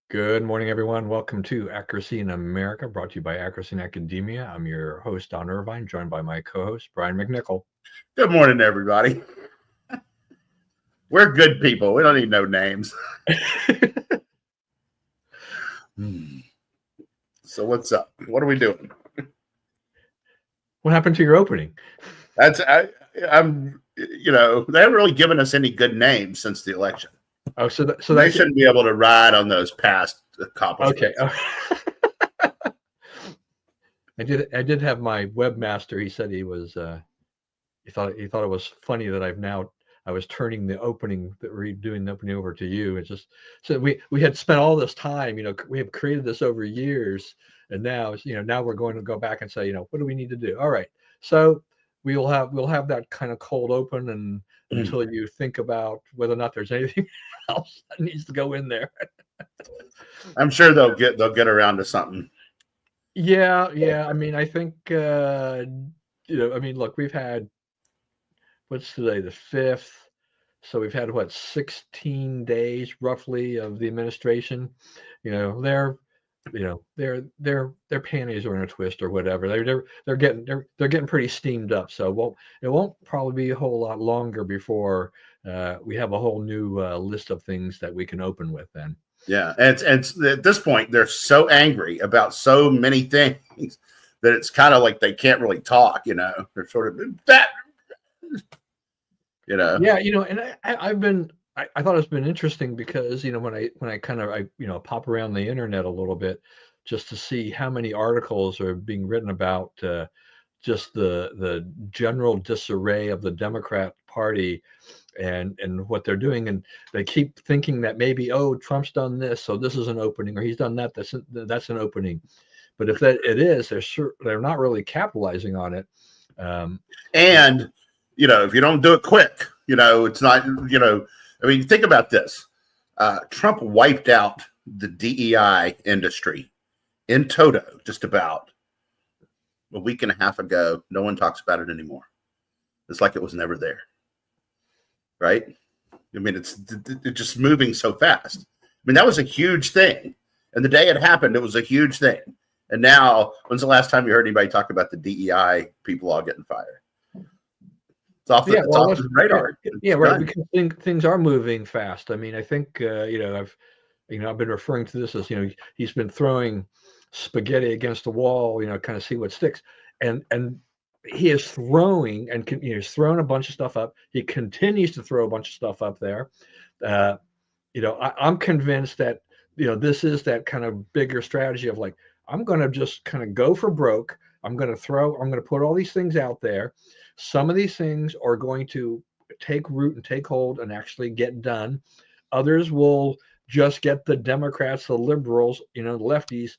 Good morning, everyone. Welcome to Accuracy in America, brought to you by Accuracy in Academia. I'm your host, Don Irvine, joined by my co-host, Brian McNichol. Good morning, everybody. We're good people. We don't need no names. So what's up? What are we doing? What happened to your opening? I'm. They haven't really given us any good names since the election. Oh, so they that's shouldn't be able to ride on those past accomplishments. Okay. I did have my webmaster. He said he was. He thought it was funny that I was turning the opening that we're doing the opening over to you. It's just so we had spent all this time. We have created this over years, and now now we're going to go back and say, what do we need to do? All right, so we'll have that kind of cold open and until you think about whether or not there's anything else that needs to go in there. I'm sure they'll get around to something. Yeah. I mean, I think look, we've had, what's today, the 5th, so we've had 16 days roughly of the administration. Their panties are in a twist or whatever. They're getting pretty steamed up. So it won't probably be a whole lot longer before we have a whole new list of things that we can open with then. Yeah, and at this point they're so angry about so many things that it's kind of like they can't really talk. They're sort of that. Yeah, and I thought it's been interesting because when I kind of pop around the internet a little bit just to see how many articles are being written about just the general disarray of the Democrat Party and what they're doing, and they keep thinking that maybe, oh, Trump's done this, so this is an opening, or he's done that, that's an opening. But if that it is, they're not really capitalizing on it. And if you don't do it quick, it's not. I mean, think about this. Trump wiped out the DEI industry in toto just about a week and a half ago. No one talks about it anymore. It's like it was never there. Right? I mean, it's just moving so fast. I mean, that was a huge thing. And the day it happened, it was a huge thing. And now, when's the last time you heard anybody talk about the DEI people all getting fired? It's off the radar. Yeah, right. Because things are moving fast. I mean, I think I've been referring to this as he's been throwing spaghetti against the wall, kind of see what sticks, and he is throwing and he's thrown a bunch of stuff up. He continues to throw a bunch of stuff up there. I'm convinced that this is that kind of bigger strategy of like, I'm going to just kind of go for broke. I'm going to put all these things out there. Some of these things are going to take root and take hold and actually get done. Others will just get the Democrats, the liberals, the lefties,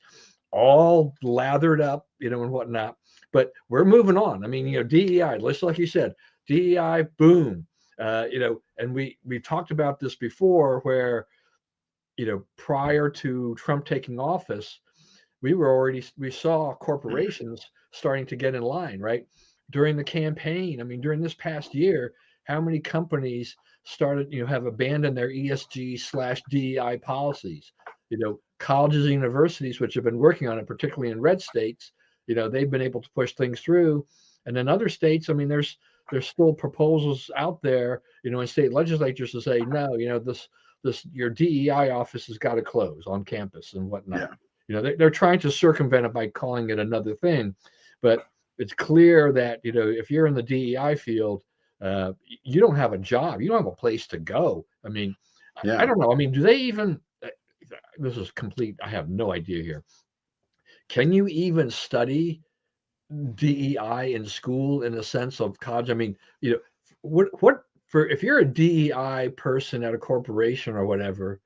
all lathered up, and whatnot. But we're moving on. I mean, DEI, just like you said, DEI, boom. And we talked about this before where, prior to Trump taking office, we saw corporations starting to get in line, right? During the campaign, I mean, during this past year, how many companies started, have abandoned their ESG/DEI policies? Colleges and universities, which have been working on it, particularly in red states, they've been able to push things through. And in other states, I mean, there's still proposals out there, in state legislatures to say, no, this your DEI office has got to close on campus and whatnot. Yeah. They're trying to circumvent it by calling it another thing. But it's clear that, if you're in the DEI field, you don't have a job. You don't have a place to go. I mean, I don't know. I mean, do they even, this is complete, I have no idea here. Can you even study DEI in school in the sense of college? I mean, if you're a DEI person at a corporation or whatever,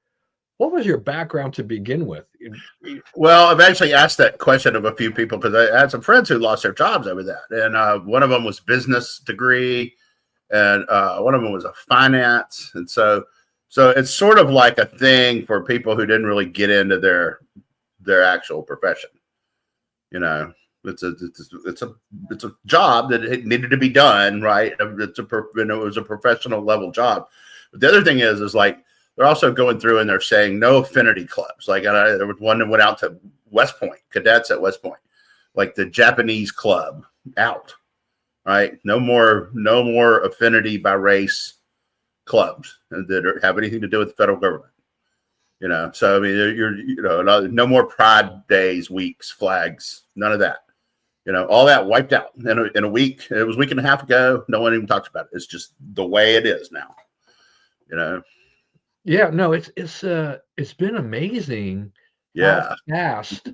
what was your background to begin with? Well, I've actually asked that question of a few people because I had some friends who lost their jobs over that. And one of them was business degree and one of them was a finance. And so it's sort of like a thing for people who didn't really get into their actual profession. It's a job that it needed to be done, right? It was a professional level job. But the other thing is like they're also going through and they're saying no affinity clubs. Like there was one that went out to West Point, cadets at West Point, like the Japanese club out, right? No more affinity by race clubs that have anything to do with the federal government. So I mean, no more Pride days, weeks, flags, none of that. All that wiped out in a week. It was a week and a half ago. No one even talks about it. It's just the way it is now. Yeah, no, it's been amazing how fast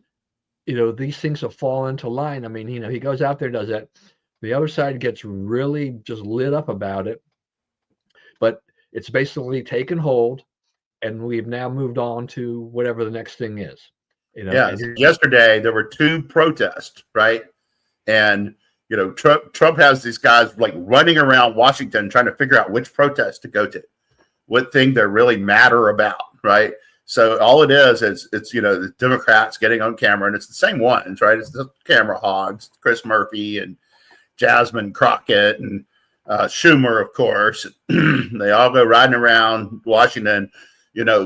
these things have fallen into line. I mean, he goes out there, does that. The other side gets really just lit up about it, but it's basically taken hold, and we've now moved on to whatever the next thing is. Yeah. Yesterday there were 2 protests, right? And Trump has these guys like running around Washington trying to figure out which protest to go to, what thing they really matter about, right? So all it is it's the Democrats getting on camera, and it's the same ones, right? It's the camera hogs, Chris Murphy and Jasmine Crockett and Schumer, of course. They all go riding around Washington,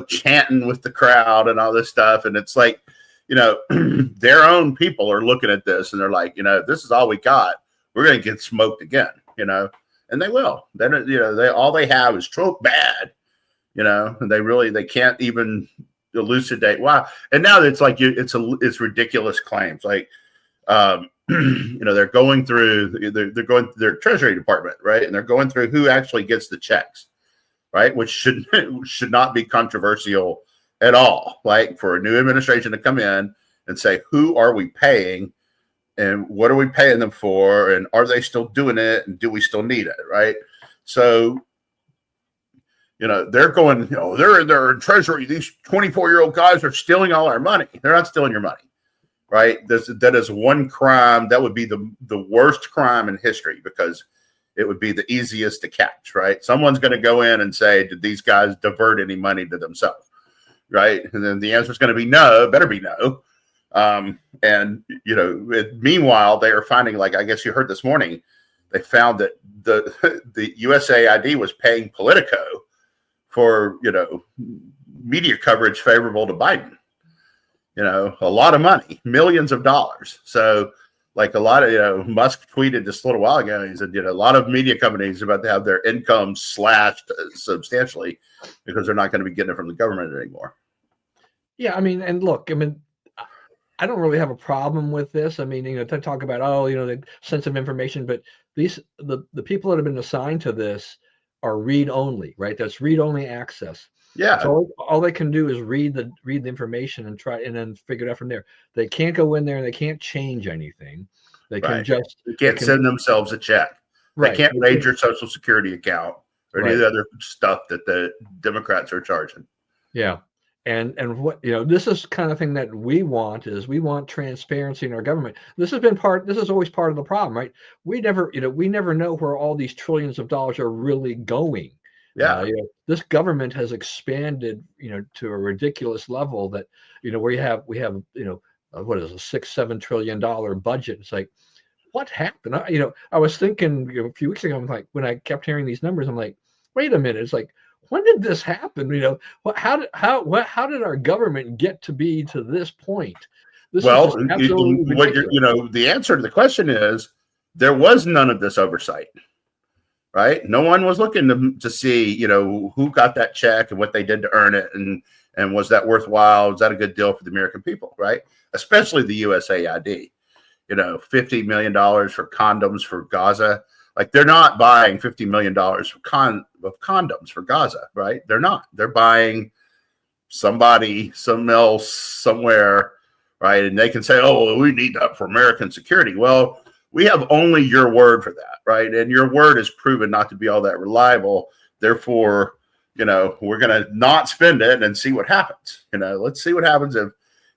chanting with the crowd and all this stuff, and it's like, their own people are looking at this and they're like, this is all we got. We're going to get smoked again, and they will. Then, all they have is Trump bad, and they can't even elucidate why. And now it's like, it's ridiculous claims. Like, they're going through, they're going through their Treasury department, right? And they're going through who actually gets the checks, right? Which should not be controversial at all, like for a new administration to come in and say, who are we paying and what are we paying them for? And are they still doing it? And do we still need it? Right. So, they're going, they're in Treasury. These 24-year-old guys are stealing all our money. They're not stealing your money. Right. That is one crime. That would be the worst crime in history, because it would be the easiest to catch. Right. Someone's going to go in and say, did these guys divert any money to themselves? Right. And then the answer is going to be no, better be no. Meanwhile, they are finding, like, I guess you heard this morning, they found that the USAID was paying Politico for, media coverage favorable to Biden, a lot of money, millions of dollars. So like a lot of, Musk tweeted just a little while ago, he said, a lot of media companies are about to have their income slashed substantially because they're not going to be getting it from the government anymore. Yeah, I mean, and look, I mean, I don't really have a problem with this. I mean, to talk about, the sensitive information, but the people that have been assigned to this are read only, right? That's read only access. Yeah. So all they can do is read the information and try and then figure it out from there. They can't go in there and they can't change anything. They can they can't send themselves a check. Right. They can't raid your Social Security account or any of the other stuff that the Democrats are charging. Yeah. And what, this is kind of thing that we want transparency in our government. This is always part of the problem, right? We never know where all these trillions of dollars are really going. Yeah. This government has expanded, to a ridiculous level that, where we have, what is a $6-7 trillion budget. It's like, what happened? I was thinking a few weeks ago, I'm like, when I kept hearing these numbers, I'm like, wait a minute. It's like, when did this happen? How did our government get to be to this point? The answer to the question is there was none of this oversight, right? No one was looking to see, who got that check and what they did to earn it, and was that worthwhile? Was that a good deal for the American people, right? Especially the USAID, $50 million for condoms for Gaza. Like, they're not buying $50 million of condoms for Gaza, right? They're not. They're buying somebody, some else, somewhere, right? And they can say, oh, well, we need that for American security. Well, we have only your word for that, right? And your word is proven not to be all that reliable. Therefore, we're going to not spend it and see what happens. Let's see what happens if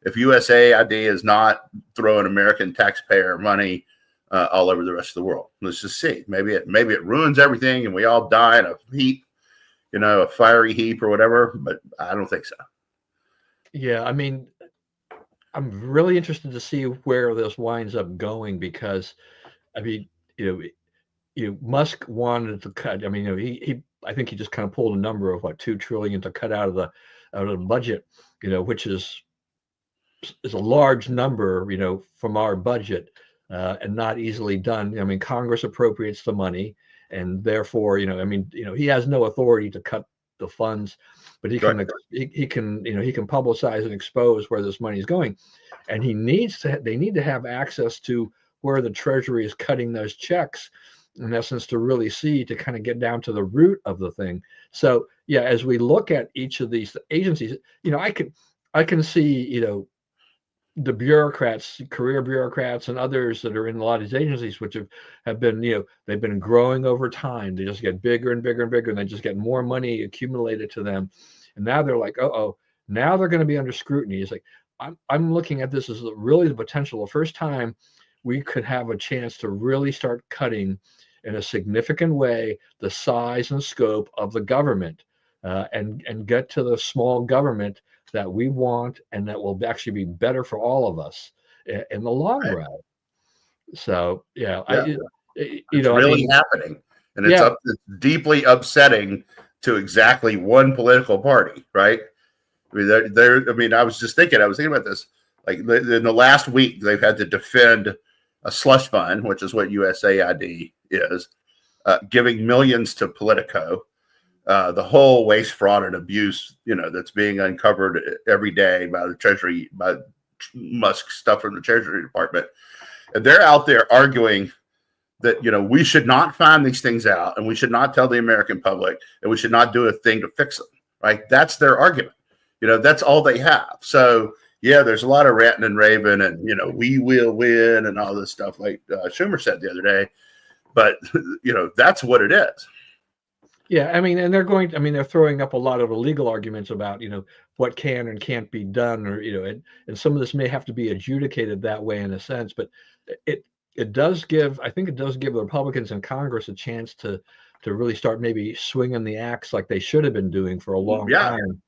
USAID is not throwing American taxpayer money all over the rest of the world. Let's just see. Maybe it ruins everything and we all die in a heap, a fiery heap or whatever, but I don't think so. Yeah, I mean, I'm really interested to see where this winds up going, because I mean, Musk wanted to cut. I mean, I think he just kind of pulled a number of what, 2 trillion to cut out of the budget, which is a large number, from our budget, and not easily done. I mean, Congress appropriates the money, and therefore, he has no authority to cut the funds, but he Right. can he can he can publicize and expose where this money is going, and they need to have access to where the Treasury is cutting those checks, in essence, to really see, to kind of get down to the root of the thing. So yeah, as we look at each of these agencies, I can see, the bureaucrats, career bureaucrats, and others that are in a lot of these agencies, which have been, they've been growing over time. They just get bigger and bigger and bigger, and they just get more money accumulated to them. And now they're like, now they're going to be under scrutiny. It's like, I'm looking at this as really the potential, the first time we could have a chance to really start cutting in a significant way the size and scope of the government, and get to the small government that we want, and that will actually be better for all of us in the long run. So yeah, It's really happening, and yeah, it's deeply upsetting to exactly one political party, right? I mean, I was thinking about this. Like in the last week, they've had to defend a slush fund, which is what USAID is, giving millions to Politico. The whole waste, fraud, and abuse, that's being uncovered every day by the Treasury, by Musk stuff from the Treasury Department. And they're out there arguing that, we should not find these things out, and we should not tell the American public, and we should not do a thing to fix them, right? That's their argument. That's all they have. So, yeah, there's a lot of ranting and raving, and, we will win and all this stuff, like Schumer said the other day. But, that's what it is. Yeah, I mean, and they're throwing up a lot of illegal arguments about, what can and can't be done, or, and some of this may have to be adjudicated that way in a sense, but I think it does give the Republicans in Congress a chance to really start maybe swinging the axe like they should have been doing for a long time.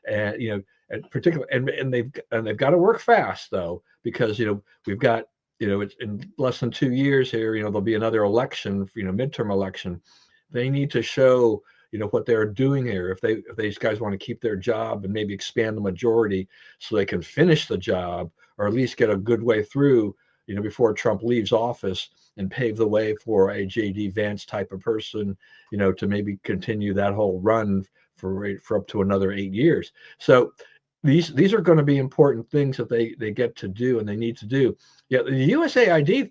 And, and particularly, and they've got to work fast though, because, we've got, it's in less than 2 years here, there'll be another election, midterm election. They need to show, what they're doing here. If these guys want to keep their job and maybe expand the majority so they can finish the job, or at least get a good way through, before Trump leaves office, and pave the way for a J.D. Vance type of person, to maybe continue that whole run for up to another 8 years. So these are going to be important things that they get to do, and they need to do. Yeah, the USAID,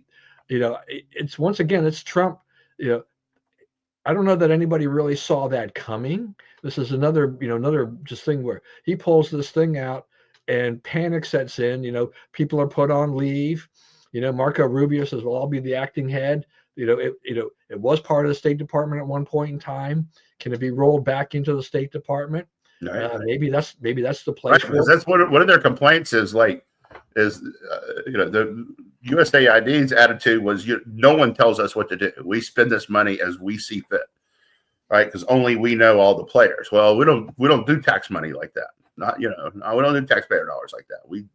it's, once again, it's Trump. I don't know that anybody really saw that coming. This is another just thing where he pulls this thing out and panic sets in. People are put on leave. Marco Rubio says, "Well, I'll be the acting head." It was part of the State Department at one point in time. Can it be rolled back into the State Department? Right. Maybe that's the place. Right, because that's one of their complaints is the USAID's attitude was, no one tells us what to do. We spend this money as we see fit, right? Because only we know all the players. Well, we don't do tax money like that. Not we don't do taxpayer dollars like that. We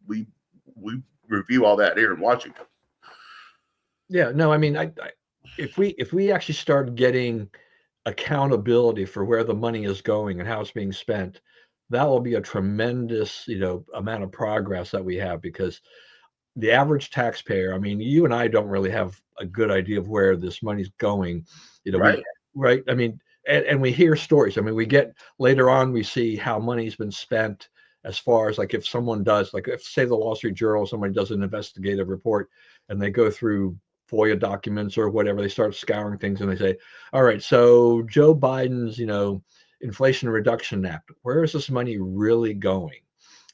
review all that here in Washington. Yeah, no, I mean, if we actually start getting accountability for where the money is going and how it's being spent, that will be a tremendous amount of progress that we have, because the average taxpayer, I mean, you and I don't really have a good idea of where this money's going, right? Right. I mean, and we hear stories. I mean, we get later on, we see how money's been spent, as far as, like, if someone does, like, if, say, the Wall Street Journal, somebody does an investigative report and they go through FOIA documents or whatever, they start scouring things and they say, all right, so Joe Biden's, Inflation Reduction Act, where is this money really going?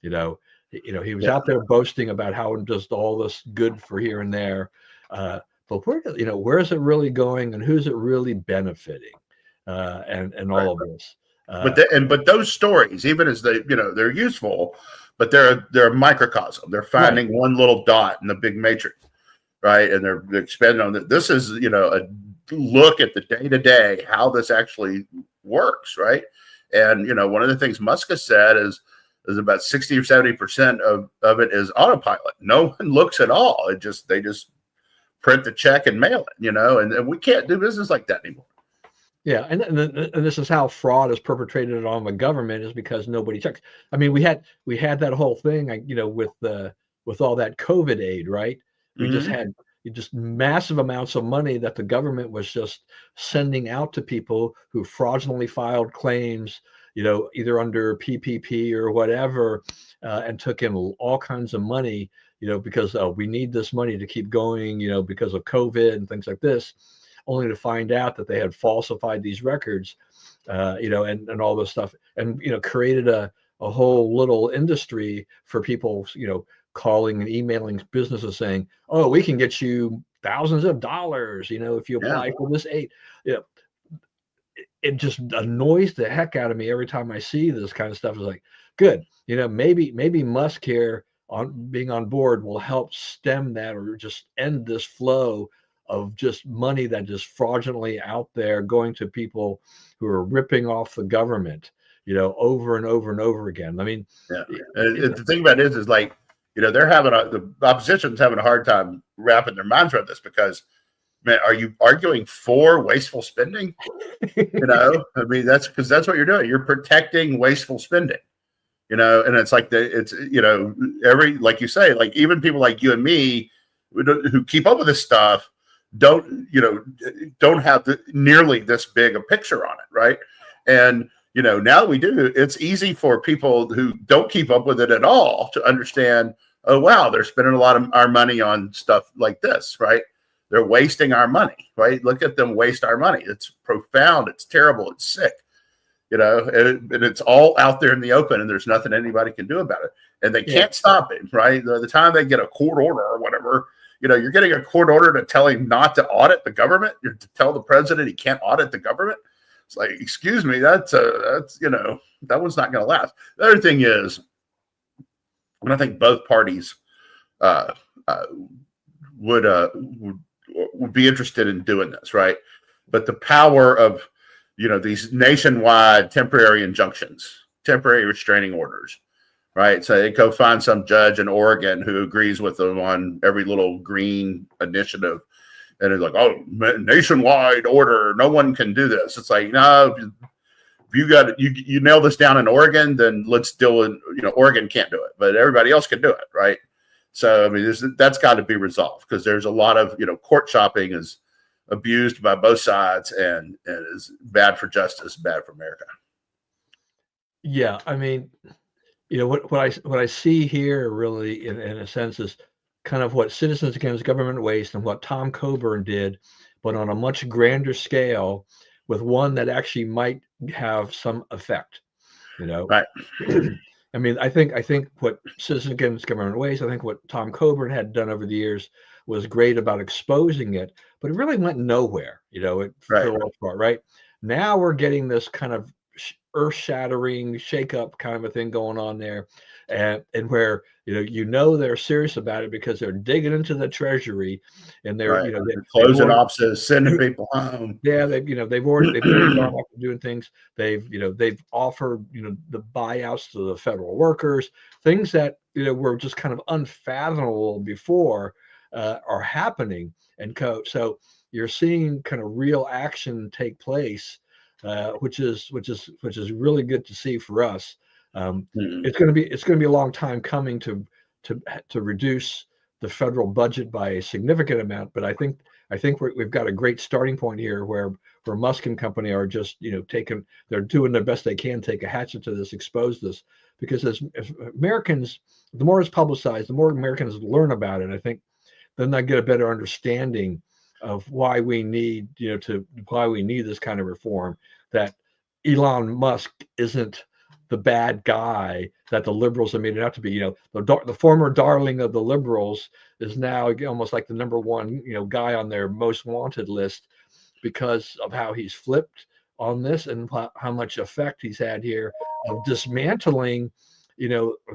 He was out there boasting about how just all this good for here and there, but where is it really going, and who's it really benefiting, and all of this. But those stories, even as they're useful, but they're a microcosm. They're finding one little dot in the big matrix, right? And they're expanding on it. This is a look at the day-to-day, how this actually works, right? And one of the things Musk has said is about 60 or 70% of it is autopilot. No one looks at all. They just print the check and mail it, and we can't do business like that anymore. Yeah, and this is how fraud is perpetrated on the government is because nobody checks. I mean, we had that whole thing, with all that COVID aid, right? We just Hmm. had just massive amounts of money that the government was just sending out to people who fraudulently filed claims, either under PPP or whatever, and took in all kinds of money, because we need this money to keep going, because of COVID and things like this, only to find out that they had falsified these records, and all this stuff, and created a whole little industry for people, calling and emailing businesses saying, "Oh, we can get you thousands of dollars, if you Yeah. apply for this aid." You know, it just annoys the heck out of me every time I see this kind of stuff. It's like, good, maybe Musk here on being on board will help stem that or just end this flow of just money that is fraudulently out there going to people who are ripping off the government, over and over and over again. I mean, Yeah. y- The thing about it is like, they're having the opposition's having a hard time wrapping their minds around this because, man, are you arguing for wasteful spending? I mean, that's because that's what you're doing. You're protecting wasteful spending, and it's like every, like you say, like even people like you and me who keep up with this stuff don't have nearly this big a picture on it, right? And now we do. It's easy for people who don't keep up with it at all to understand. Oh wow, they're spending a lot of our money on stuff like this, right? They're wasting our money, right? Look at them waste our money. It's profound. It's terrible. It's sick, and it's all out there in the open, and there's nothing anybody can do about it. And they yeah, can't stop it, right? The time they get a court order or whatever, you're getting a court order to tell him not to audit the government. You're to tell the president he can't audit the government. It's like, excuse me, that's that one's not going to last. The other thing is, and I think both parties uh, uh, would be interested in doing this, right? But the power of these nationwide temporary injunctions, temporary restraining orders, right? So they go find some judge in Oregon who agrees with them on every little green initiative, and it's like, oh, nationwide order, no one can do this. It's like, no, if you nail this down in Oregon, then let's deal with, Oregon can't do it, but everybody else can do it, right? So I mean, that's got to be resolved because there's a lot of court shopping is abused by both sides and is bad for justice, bad for America. yeah. I mean, what I see here really in a sense is kind of what Citizens Against Government Waste and what Tom Coburn did, but on a much grander scale, with one that actually might have some effect. You know, Right. I mean, I think what Citizens Against Government Waste, I think what Tom Coburn had done over the years was great about exposing it, but it really went nowhere. For Right. the most part, right? Now we're getting this kind of earth-shattering shake-up kind of a thing going on there, and where they're serious about it because they're digging into the Treasury, and they're Right. They're they've closing already offices, sending people home. yeah, they've already gone off and doing things. They've offered, the buyouts to the federal workers, things that, were just kind of unfathomable before, are happening. So you're seeing kind of real action take place, which is really good to see for us. Mm. It's going to be a long time coming to to reduce the federal budget by a significant amount, but I think we've got a great starting point here where Musk and company are just they're doing their best they can, take a hatchet to this, expose this, because as Americans, the more it's publicized, the more Americans learn about it. I think then they get a better understanding of why we need why we need this kind of reform. That Elon Musk isn't the bad guy that the liberals have made it out to be. The former darling of the liberals is now almost like the number one, guy on their most wanted list because of how he's flipped on this and how much effect he's had here of dismantling,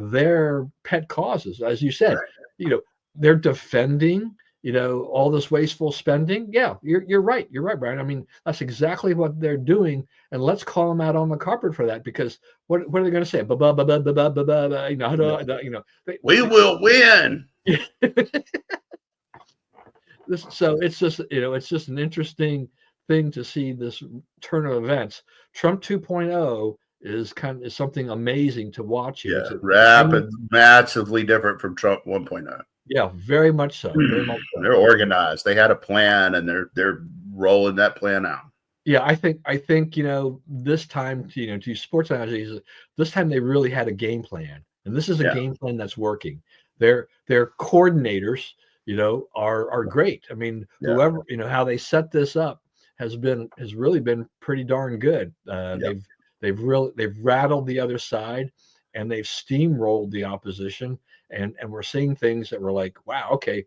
their pet causes. As you said, Right. They're defending, all this wasteful spending. Yeah, you're right. You're right, Brian. I mean, that's exactly what they're doing. And let's call them out on the carpet for that, because what are they going to say? Blah, blah, blah, blah, blah, blah, blah, blah, We will win. so it's just an interesting thing to see this turn of events. Trump 2.0 is something amazing to watch here. Yeah, It's rapid, massively different from Trump 1.0. yeah, very much so. Very much so. They're organized. They had a plan, and they're rolling that plan out. Yeah, I think this time to use sports analogies, this time they really had a game plan, and this is a Yeah, game plan that's working. Their coordinators, are great. I mean, yeah, whoever how they set this up has really been pretty darn good. yeah. They've rattled the other side, and they've steamrolled the opposition, and we're seeing things that were like, wow, okay,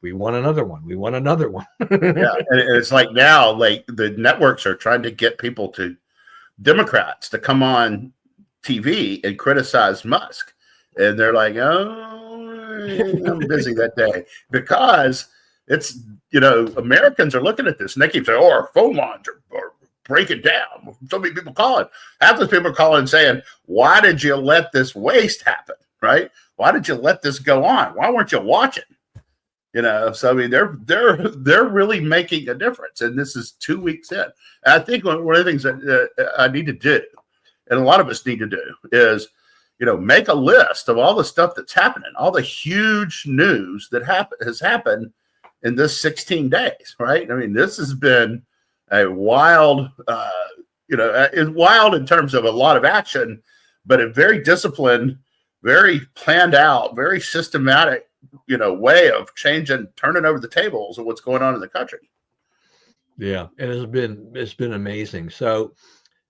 we won another one. We won another one. Yeah, and it's like now, like the networks are trying to get people to Democrats to come on TV and criticize Musk, and they're like, "Oh, I'm busy that day," because it's Americans are looking at this and they keep saying, "Oh, our phone lines are breaking down." So many people calling. Half those people are calling and saying, "Why did you let this waste happen? Right? Why did you let this go on? Why weren't you watching?" So I mean, they're really making a difference, and this is 2 weeks in. And I think one of the things that I need to do, and a lot of us need to do, is make a list of all the stuff that's happening, all the huge news that has happened in this 16 days. Right? I mean, this has been a wild, it's wild in terms of a lot of action, but a very disciplined, very planned out, very systematic way of turning over the tables of what's going on in the country. Yeah, it's been amazing. So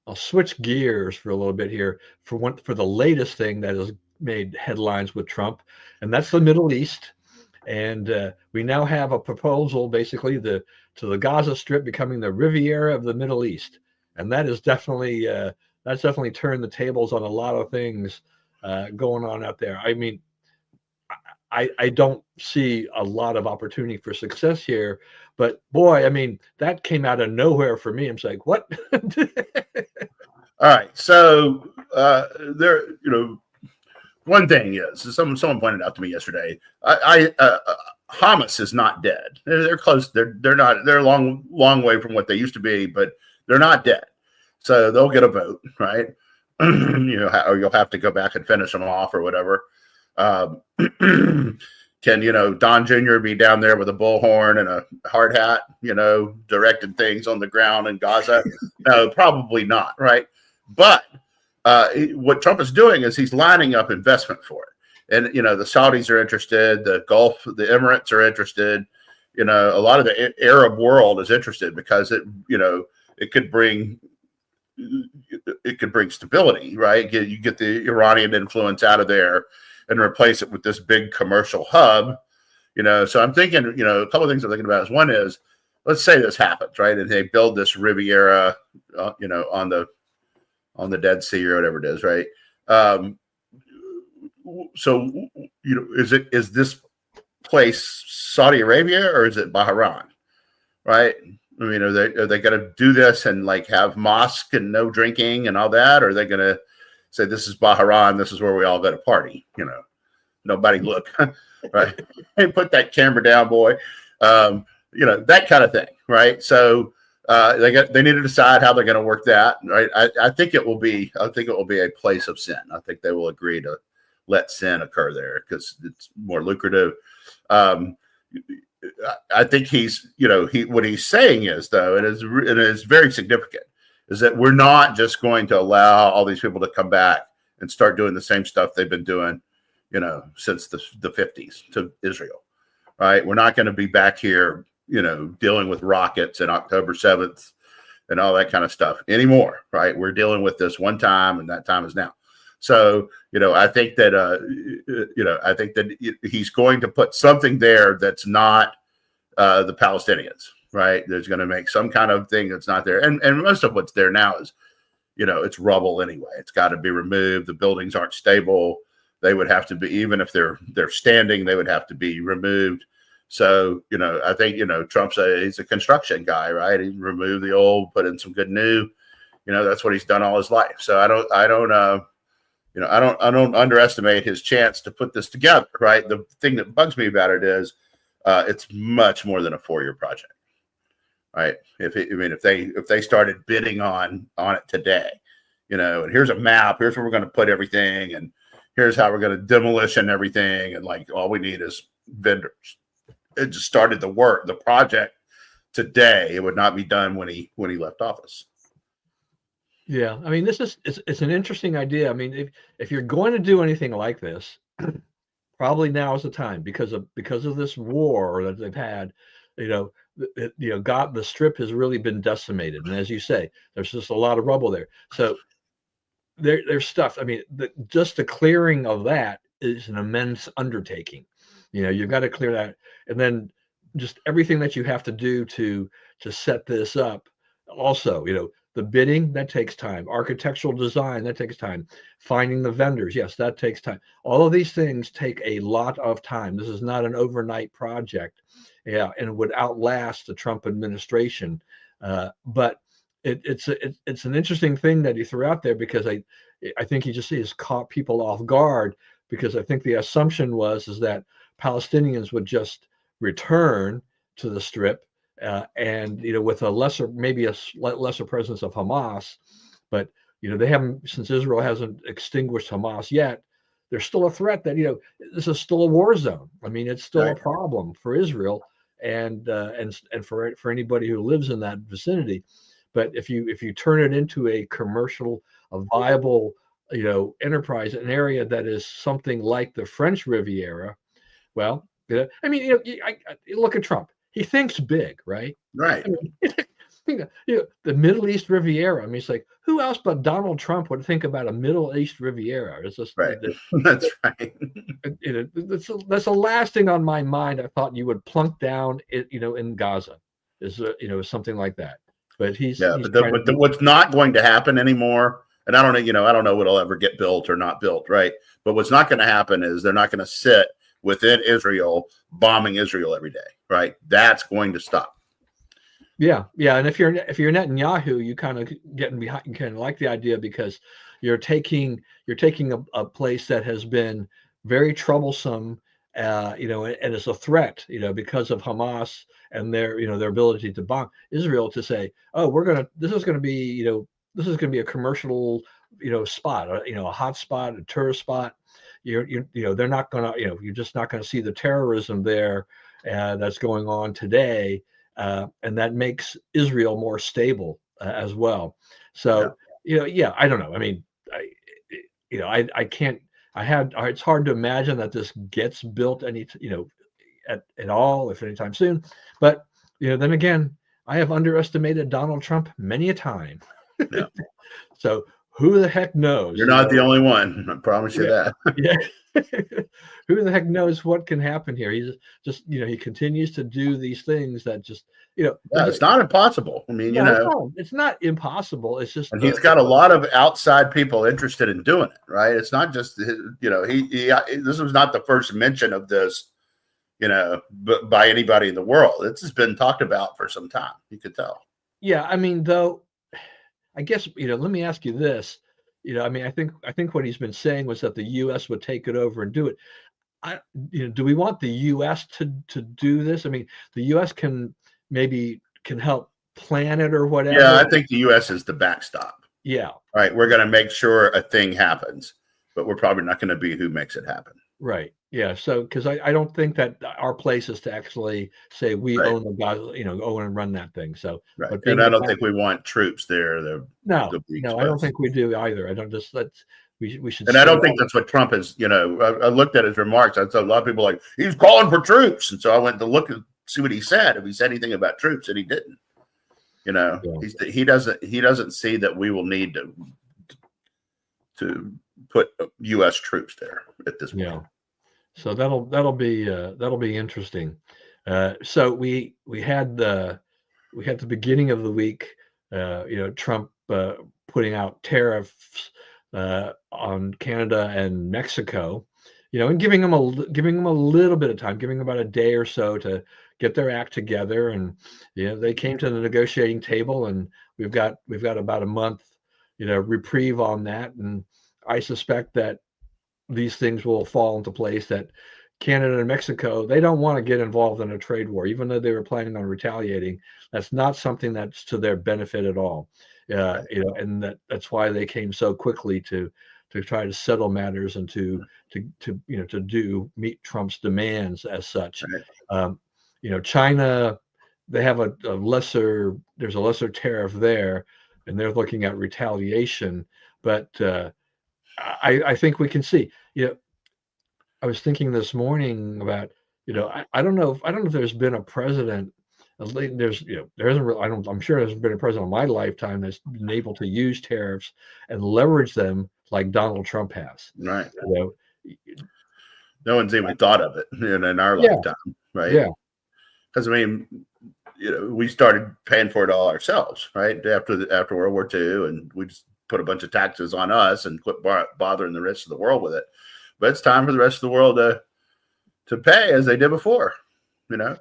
I'll switch gears for a little bit here for the latest thing that has made headlines with Trump, and that's the Middle East. And we now have a proposal, basically, to the Gaza Strip becoming the Riviera of the Middle East, and that's definitely turned the tables on a lot of things going on out there. I mean, I don't see a lot of opportunity for success here, but boy, I mean, that came out of nowhere for me. I'm like, what? All right, so one thing is someone pointed out to me yesterday. Hamas is not dead. They're close. They're not. They're a long way from what they used to be, but they're not dead. So they'll get a vote, right? Or you'll have to go back and finish them off or whatever. Can Don Jr. be down there with a bullhorn and a hard hat, directing things on the ground in Gaza? No, probably not, right? But what Trump is doing is he's lining up investment for it, and the Saudis are interested, the Gulf, the Emirates are interested, a lot of the Arab world is interested because it could bring stability, right? You get the Iranian influence out of there and replace it with this big commercial hub, So I'm thinking, a couple of things I'm thinking about is one is, let's say this happens, right? And they build this Riviera, on the Dead Sea or whatever it is, right? So, is this place Saudi Arabia or is it Bahrain, right? I mean, are they going to do this and like have mosque and no drinking and all that? Or are they going to say, this is Bahrain, this is where we all go to party, nobody look, right? Hey, put that camera down, boy. That kind of thing, right? So they need to decide how they're going to work that, right? I think it will be a place of sin. I think they will agree to let sin occur there because it's more lucrative. I think what he's saying is, though, it is very significant, is that we're not just going to allow all these people to come back and start doing the same stuff they've been doing, since the 50s to Israel, right? We're not going to be back here, dealing with rockets and October 7th and all that kind of stuff anymore, right? We're dealing with this one time, and that time is now. So, I think that he's going to put something there that's not the Palestinians, right? There's going to make some kind of thing that's not there. And most of what's there now is, it's rubble anyway. It's got to be removed. The buildings aren't stable. They would have to be, even if they're standing, they would have to be removed. So, I think, he's a construction guy, right? He removed the old, put in some good new, that's what he's done all his life. So I don't underestimate his chance to put this together, right? The thing that bugs me about it is it's much more than a 4-year project, right? If they started bidding on it today, and here's a map, here's where we're going to put everything, and here's how we're going to demolition everything, and like all we need is vendors. It just started the project today. It would not be done when he left office. Yeah, I mean, it's an interesting idea. I mean, if you're going to do anything like this, probably now is the time because of this war that they've had. The Strip has really been decimated, and as you say, there's just a lot of rubble there. So there's stuff. I mean, just the clearing of that is an immense undertaking. You've got to clear that, and then just everything that you have to do to set this up. Also, the bidding, that takes time. Architectural design, that takes time. Finding the vendors, yes, that takes time. All of these things take a lot of time. This is not an overnight project, and it would outlast the Trump administration. But it's an interesting thing that he threw out there, because I think he just has caught people off guard, because I think the assumption is that Palestinians would just return to the Strip, and with a lesser presence of Hamas. But they haven't, since Israel hasn't extinguished Hamas yet, there's still a threat that this is still a war zone. I mean, it's still a problem for Israel and for anybody who lives in that vicinity. But if you turn it into a viable enterprise, an area that is something like the French Riviera, well, I mean, look at Trump. He thinks big, right? Right. I mean, the Middle East Riviera. I mean, it's like, who else but Donald Trump would think about a Middle East Riviera? It's just right. That's right. That's the last thing on my mind. I thought you would plunk down, in Gaza, is something like that. But but what's not going to happen anymore, and I don't know what'll ever get built or not built, right? But what's not going to happen is they're not going to sit within Israel bombing Israel every day, right? That's going to stop. Yeah, and if you're Netanyahu, you kind of getting behind. You kind of like the idea, because you're taking a place that has been very troublesome, and it's a threat, because of Hamas and their ability to bomb Israel, to say, oh, this is going to be a commercial, spot, a hot spot, a tourist spot. They're not going to, you're just not going to see the terrorism there that's going on today. And that makes Israel more stable as well. So, I don't know. I mean, I can't. It's hard to imagine that this gets built at all, if anytime soon. But then again, I have underestimated Donald Trump many a time. Yeah. So who the heck knows? You're not the only one. I promise you that. Yeah. Who the heck knows what can happen here? He's just, he continues to do these things that just, it's not impossible. I mean, no, it's not impossible. It's just, and he's got a lot of outside people interested in doing it, right? It's not just, this was not the first mention of this, by anybody in the world. It's just been talked about for some time. You could tell. Yeah. I mean, though, I guess, let me ask you this. I mean, I think what he's been saying was that the U.S. would take it over and do it. Do we want the U.S. to do this? I mean, the U.S. can help plan it or whatever. Yeah, I think the U.S. is the backstop. Yeah. All right, we're going to make sure a thing happens, but we're probably not going to be who makes it happen. Right. Yeah. So, because I don't think that our place is to actually say we own the guy, own and run that thing. So, right. And I don't think we want troops there. No, I don't think we do either. I don't just we should. And I don't think that's what Trump is. I looked at his remarks. I saw a lot of people like, he's calling for troops, and so I went to look and see what he said. If he said anything about troops, and he didn't. He doesn't see that we will need to put U.S. troops there at this point. Yeah. So that'll be interesting. So we had the beginning of the week, Trump putting out tariffs on Canada and Mexico, and giving them a little bit of time, giving them about a day or so to get their act together. And they came to the negotiating table, and we've got about a month, reprieve on that. And I suspect that these things will fall into place, that Canada and Mexico, they don't want to get involved in a trade war, even though they were planning on retaliating. That's not something that's to their benefit at all. And that's why they came so quickly to try to settle matters and to meet Trump's demands as such. Right. China, they have there's a lesser tariff there, and they're looking at retaliation. But I think we can see. I was thinking this morning about, I don't know if there's been a president. There isn't really, I'm sure there's been a president in my lifetime that's been able to use tariffs and leverage them like Donald Trump has. Right. You No one's even thought of it in our Yeah. lifetime, right? Yeah. Because we started paying for it all ourselves, right? After World War II, and we just put a bunch of taxes on us and quit bothering the rest of the world with it. But it's time for the rest of the world to pay as they did before, Yeah.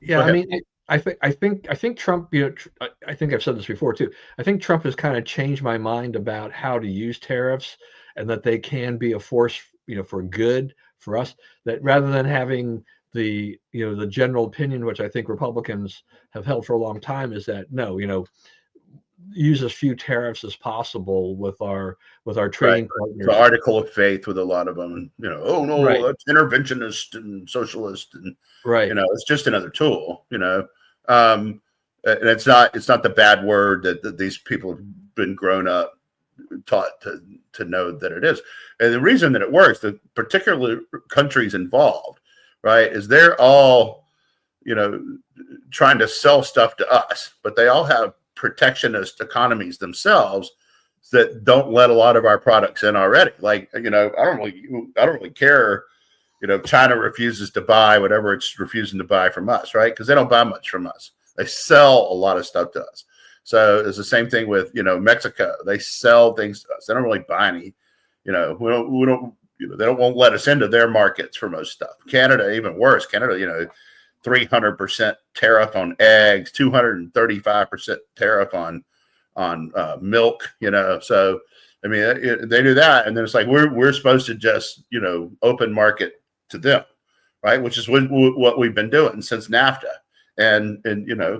Go I ahead. mean, I think Trump. I think I've said this before too. I think Trump has kind of changed my mind about how to use tariffs, and that they can be a force, for good for us. That rather than having the general opinion, which I think Republicans have held for a long time, is that no, use as few tariffs as possible with our Right. trading The partners. article of faith with a lot of them, oh no, Right. that's interventionist and socialist, and Right. it's just another tool, and it's not the bad word that these people have been grown up taught to know that it is. And the reason that it works, the particular countries involved, right, is they're all, trying to sell stuff to us, but they all have protectionist economies themselves that don't let a lot of our products in already. Like, I don't really care, China refuses to buy whatever it's refusing to buy from us, right? Because they don't buy much from us. They sell a lot of stuff to us. So it's the same thing with, Mexico. They sell things to us. They don't really buy any, we don't, they won't let us into their markets for most stuff. Canada, even worse. Canada, 300% tariff on eggs, 235% tariff on milk. So I mean, they do that, and then it's like we're supposed to just open market to them, right? Which is what we've been doing since NAFTA, and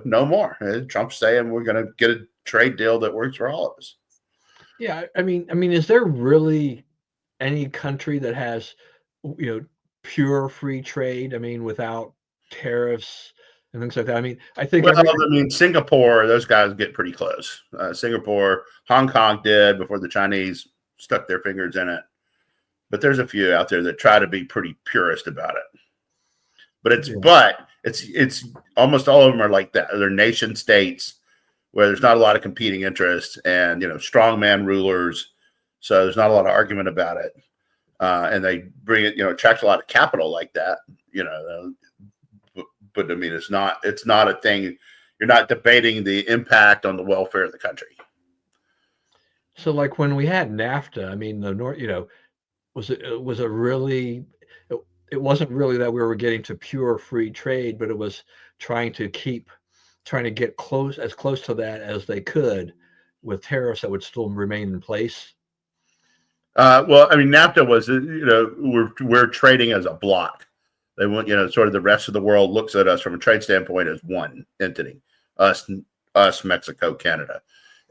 no more. Trump's saying we're going to get a trade deal that works for all of us. Yeah, I mean, is there really any country that has, pure free trade? I mean, without tariffs and things like that. I mean, I think Well, Singapore, those guys get pretty close. Singapore, Hong Kong did before the Chinese stuck their fingers in it. But there's a few out there that try to be pretty purist about it. But it's almost all of them are like that. They're nation states where there's not a lot of competing interests and strongman rulers. So there's not a lot of argument about it. And they bring it, attract a lot of capital like that. But I mean, it's not a thing. You're not debating the impact on the welfare of the country. So, like when we had NAFTA, I mean, the North, it wasn't really that we were getting to pure free trade, but it was trying to get as close to that as they could with tariffs that would still remain in place. Well, I mean, NAFTA was, we're trading as a block. They want, sort of the rest of the world looks at us from a trade standpoint as one entity, us, Mexico, Canada.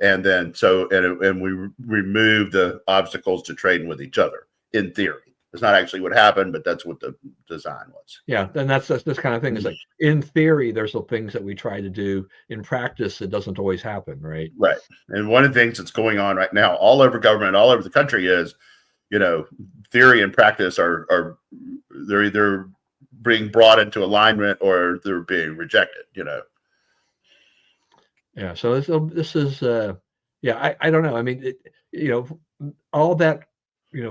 And then, and we remove the obstacles to trading with each other in theory. It's not actually what happened, but that's what the design was. Yeah. And that's this kind of thing is like, in theory, there's some things that we try to do. In practice, it doesn't always happen. Right. Right. And one of the things that's going on right now, all over government, all over the country is, theory and practice are they're either being brought into alignment or they're being rejected, Yeah. So this is, I don't know. I mean, all that,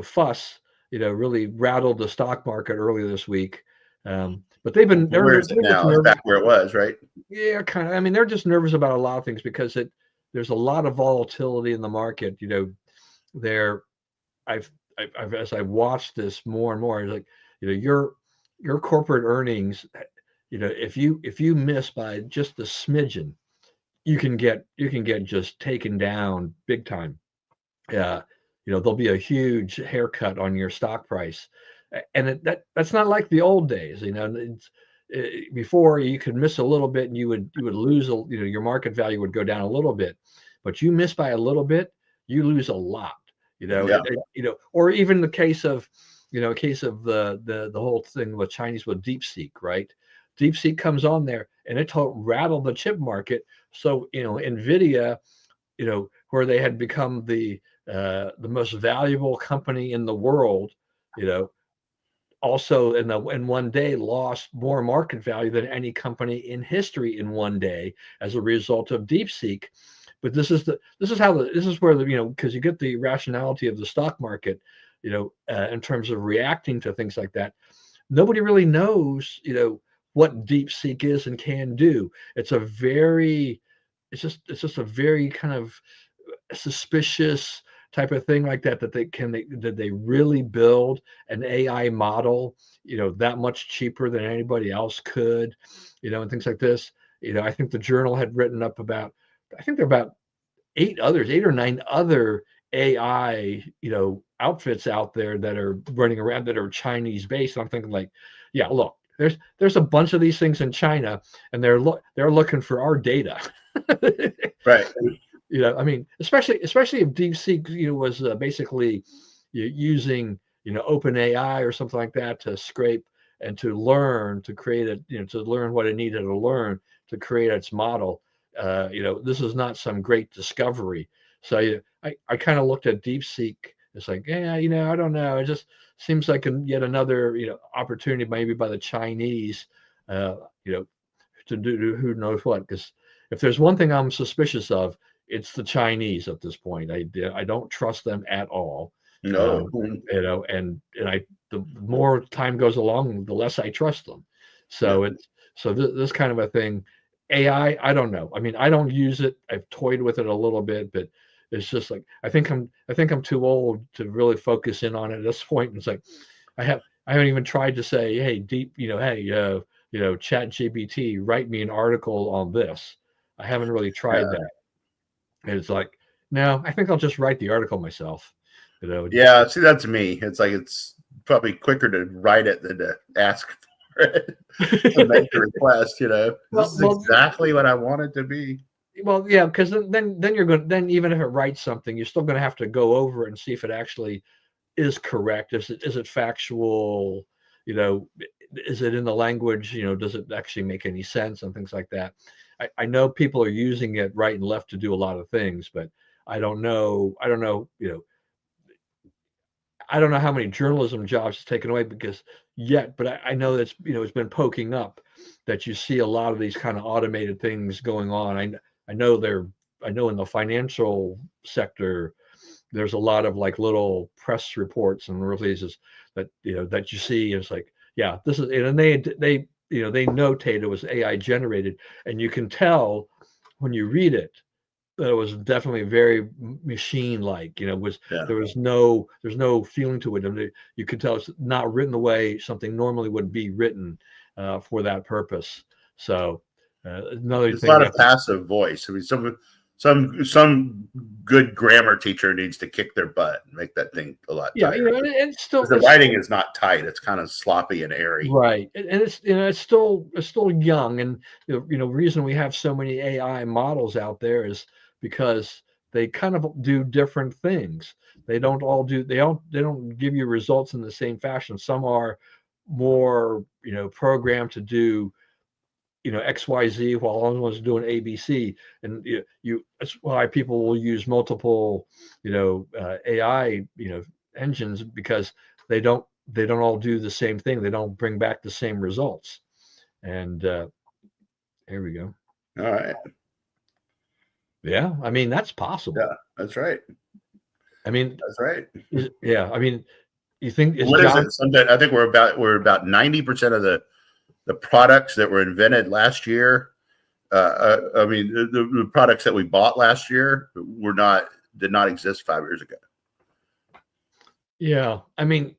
fuss, really rattled the stock market earlier this week. But they're now? Back where it was, right? Yeah, kind of. I mean, they're just nervous about a lot of things because there's a lot of volatility in the market. As I watched this more and more, it's like, your corporate earnings, if you miss by just a smidgen, you can get just taken down big time. There'll be a huge haircut on your stock price. And that's not like the old days. Before you could miss a little bit and you would lose your market value would go down a little bit, but you miss by a little bit, you lose a lot. Yeah. Or even the case of the whole thing with Chinese with DeepSeek, right? DeepSeek comes on there and it rattled the chip market. So Nvidia, where they had become the most valuable company in the world, also in one day lost more market value than any company in history in one day as a result of DeepSeek. But this is where because you get the rationality of the stock market, in terms of reacting to things like that. Nobody really knows, what DeepSeek is and can do. It's just a very kind of suspicious type of thing like that. Did they really build an AI model, that much cheaper than anybody else could, and things like this. I think the journal had written up about, I think there are about eight or nine other AI, outfits out there that are running around that are Chinese based. I'm thinking like, yeah, look, there's a bunch of these things in China, and they're looking for our data. Right. I mean, especially if DeepSeek, was basically using, open AI or something like that to scrape and to learn to create it, to learn what it needed to learn to create its model. This is not some great discovery. So I kind of looked at DeepSeek. It's like, yeah, I don't know. It just seems like yet another, opportunity maybe by the Chinese, to do who knows what. Because if there's one thing I'm suspicious of, it's the Chinese at this point. I don't trust them at all. No. The more time goes along, the less I trust them. So Yeah. this kind of a thing. AI, I don't know. I mean, I don't use it. I've toyed with it a little bit, but it's just like I think I'm too old to really focus in on it at this point. And it's like I haven't even tried to say, hey, Chat GPT, write me an article on this. I haven't really tried that. And it's like, no, I think I'll just write the article myself. Yeah, see, that's me. It's like it's probably quicker to write it than to ask for it to make the request. This is exactly what I want it to be. Well, yeah, because then you're going. Then even if it writes something, you're still going to have to go over it and see if it actually is correct. Is it factual? Is it in the language? Does it actually make any sense and things like that? I know people are using it right and left to do a lot of things, but I don't know. I don't know. I don't know how many journalism jobs it's taken away but I know that's it's been poking up that you see a lot of these kind of automated things going on. I know in the financial sector there's a lot of like little press reports and releases that that you see. And it's like, yeah, this is, and they notate it was AI generated, and you can tell when you read it that it was definitely very machine like. There's no feeling to it. I mean, you could tell it's not written the way something normally would be written for that purpose. So another It's thing, not a passive voice. I mean, some good grammar teacher needs to kick their butt and make that thing a lot tighter. and still the writing is not tight; it's kind of sloppy and airy. Right, and it's still young, and reason we have so many AI models out there is because they kind of do different things. They don't give you results in the same fashion. Some are more programmed to do XYZ, while other ones are doing ABC. And that's why people will use multiple AI engines, because they don't all do the same thing. They don't bring back the same results. And here we go. All right. Yeah, I mean, that's possible. Yeah, that's right. I mean, that's right. Yeah, I mean, you think what is it? I think we're about 90% of the products that were invented last year. I mean, the products that we bought last year did not exist 5 years ago. Yeah, I mean,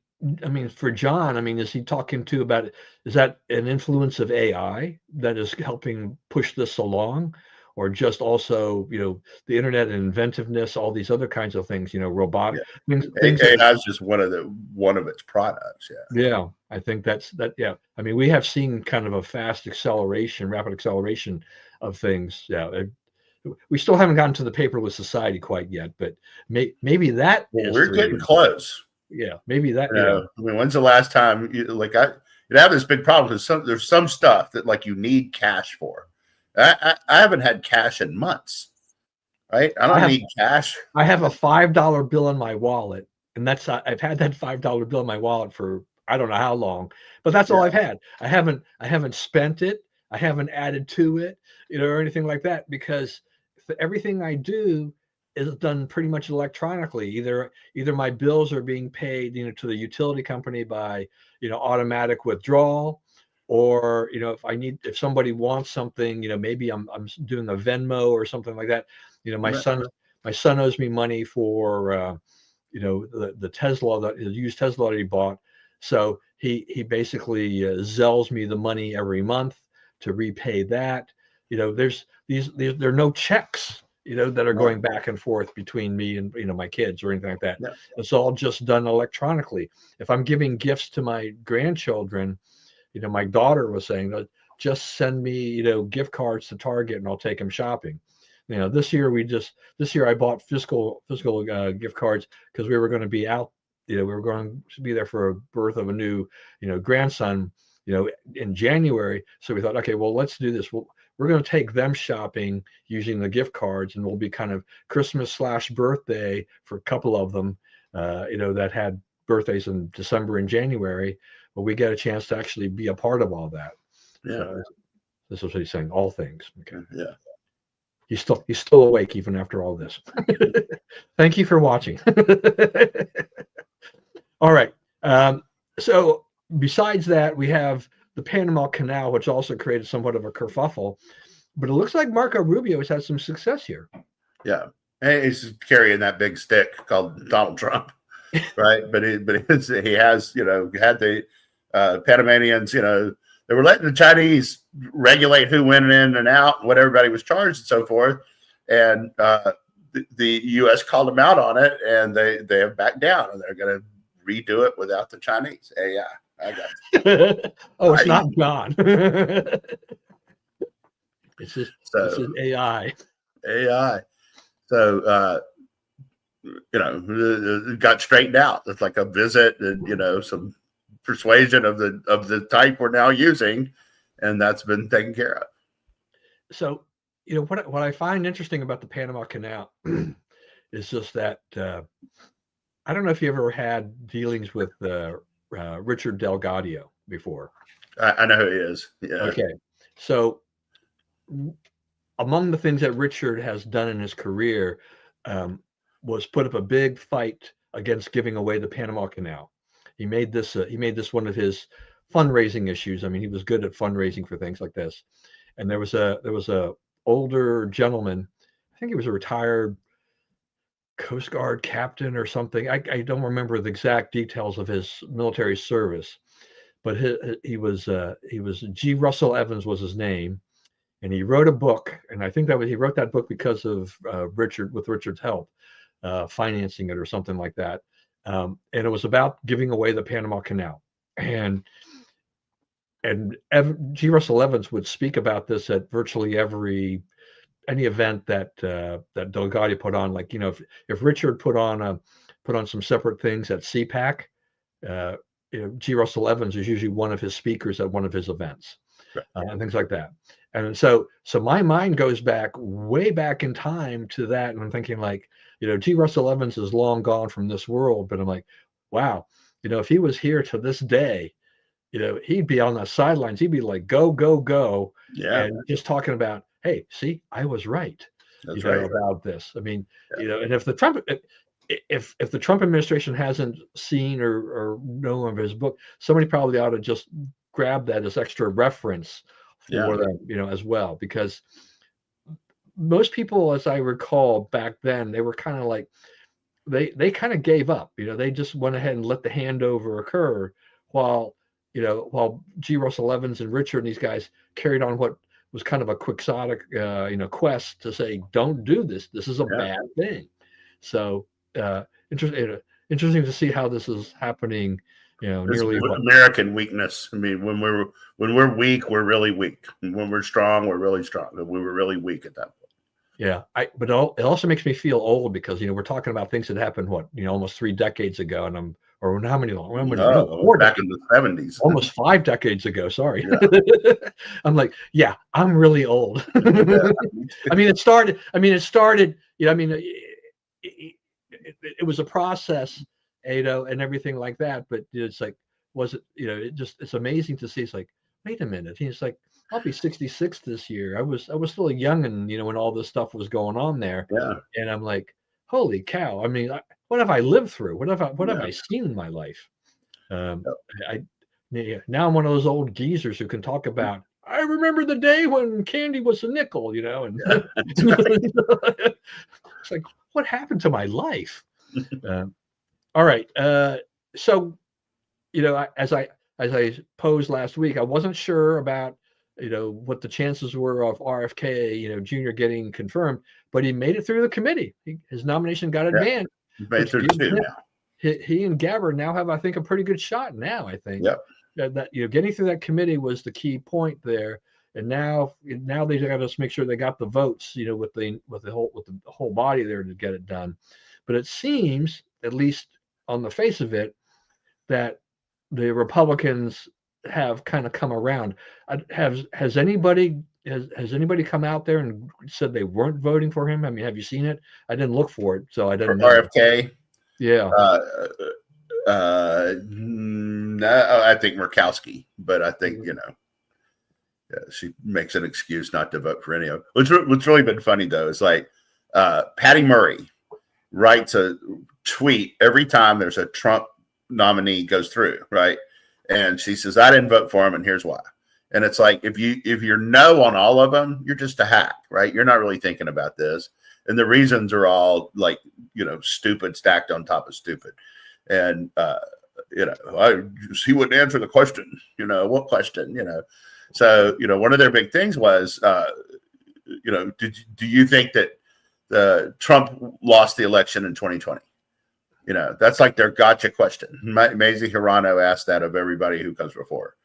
for John, I mean, is he talking to about, is that an influence of AI that is helping push this along, or just also, the internet and inventiveness, all these other kinds of things, robotic Yeah. things that, AI is just one of its products. Yeah. yeah, I think that's that. Yeah. I mean, we have seen kind of a rapid acceleration of things. Yeah. We still haven't gotten to the paperless society quite yet, but maybe that Well, is we're three. getting close. Yeah. Maybe that, I mean, when's the last time you have this big problem because there's some stuff that like you need cash for. I haven't had cash in months, right? I don't need cash. I have a $5 bill in my wallet, and I've had that $5 bill in my wallet for I don't know how long, but that's all Yeah. I've had. I haven't spent it. I haven't added to it, or anything like that, because everything I do is done pretty much electronically. Either my bills are being paid, to the utility company by, automatic withdrawal, or, if somebody wants something, maybe I'm doing a Venmo or something like that. My son owes me money for the Tesla, the used Tesla that he bought. So he basically Zells me the money every month to repay that. There are no checks that are going back and forth between me and my kids or anything like that. Yeah. It's all just done electronically. If I'm giving gifts to my grandchildren, my daughter was saying, just send me gift cards to Target and I'll take them shopping. This year I bought physical gift cards because we were going to be out. We were going to be there for a birth of a new grandson in January. So we thought, okay, well, let's do this. We're going to take them shopping using the gift cards, and we'll be kind of Christmas/birthday for a couple of them that had birthdays in December and January. But we get a chance to actually be a part of all that. Yeah. So this is what he's saying. All things. Okay. Yeah. He's still awake even after all this. Thank you for watching. All right. So besides that, we have the Panama Canal, which also created somewhat of a kerfuffle. But it looks like Marco Rubio has had some success here. Yeah. And he's carrying that big stick called Donald Trump, right? but he has, had the Panamanians, they were letting the Chinese regulate who went in and out, what everybody was charged and so forth. And the U.S. called them out on it, and they have backed down, and they're going to redo it without the Chinese. Hey, yeah, I got you. Oh, it's not John. It's just AI. AI. So, it got straightened out. It's like a visit and, some persuasion of the type we're now using, and that's been taken care of. So, what I find interesting about the Panama Canal is just that I don't know if you ever had dealings with Richard Delgado before. I know who he is. Yeah. Okay. So among the things that Richard has done in his career was put up a big fight against giving away the Panama Canal. He made this one of his fundraising issues. I mean, he was good at fundraising for things like this. And there was a older gentleman, I think he was a retired Coast Guard captain or something. I don't remember the exact details of his military service, but he was G. Russell Evans was his name, and he wrote a book. And I think he wrote that book because of Richard's help, financing it or something like that. And it was about giving away the Panama Canal. And G. Russell Evans would speak about this at virtually any event that Delgado put on. Like, if Richard put on some separate things at CPAC, G. Russell Evans is usually one of his speakers at one of his events, right. And things like that. And so my mind goes way back in time to that, and I'm thinking like, G. Russell Evans is long gone from this world, but I'm like, wow, if he was here to this day, he'd be on the sidelines. He'd be like, go, go, go. Yeah. And just talking about, hey, see, I was right. That's right. About this. I mean, and if the Trump administration hasn't seen or know of his book, somebody probably ought to just grab that as extra reference for them, as well, because most people, as I recall back then, they were kind of like, they kind of gave up, they just went ahead and let the handover occur while G. Russell Evans and Richard and these guys carried on what was kind of a quixotic, quest to say, don't do this. This is a Yeah. bad thing. So interesting to see how this is happening. It's Nearly what? American weakness. I mean, when we're weak, we're really weak. And when we're strong, we're really strong. And we were really weak at that point. Yeah, but it also makes me feel old because we're talking about things that happened almost 3 decades ago, and or how many long? No, 4 back in the 70s, almost 5 decades ago. Sorry, yeah. I'm like, yeah, I'm really old. Yeah. I mean, it started. It was a process, and everything like that. But it's like, was it? It's amazing to see. It's like, wait a minute. He's like, I'll be 66 this year. I was still young, and when all this stuff was going on there, Yeah. and I'm like, holy cow! I mean, what have I lived through? What have I seen in my life? Now I'm one of those old geezers who can talk about. I remember the day when candy was a nickel, and it's like, what happened to my life? All right. So, as I posed last week, I wasn't sure about what the chances were of RFK, Jr. getting confirmed, but he made it through the committee. His nomination got advanced. Made through two now. He and Gabbard now have, I think, a pretty good shot now. I think that getting through that committee was the key point there. And now they got to make sure they got the votes, with the whole body there to get it done. But it seems, at least on the face of it, that the Republicans have kind of come around. Has anybody come out there and said they weren't voting for him? I mean, have you seen it? I didn't look for it, so I didn't know. RFK. Yeah. No, I think Murkowski, but I think she makes an excuse not to vote for any of it. What's really been funny though is like Patty Murray writes a tweet every time there's a Trump nominee goes through, right? And she says, I didn't vote for him, and here's why. And it's like, if you're no on all of them, you're just a hack, right? You're not really thinking about this. And the reasons are all like, stupid stacked on top of stupid. And, he wouldn't answer the question, what question, So, one of their big things was, do you think that Trump lost the election in 2020? That's like their gotcha question. Mazie Hirano asked that of everybody who comes before.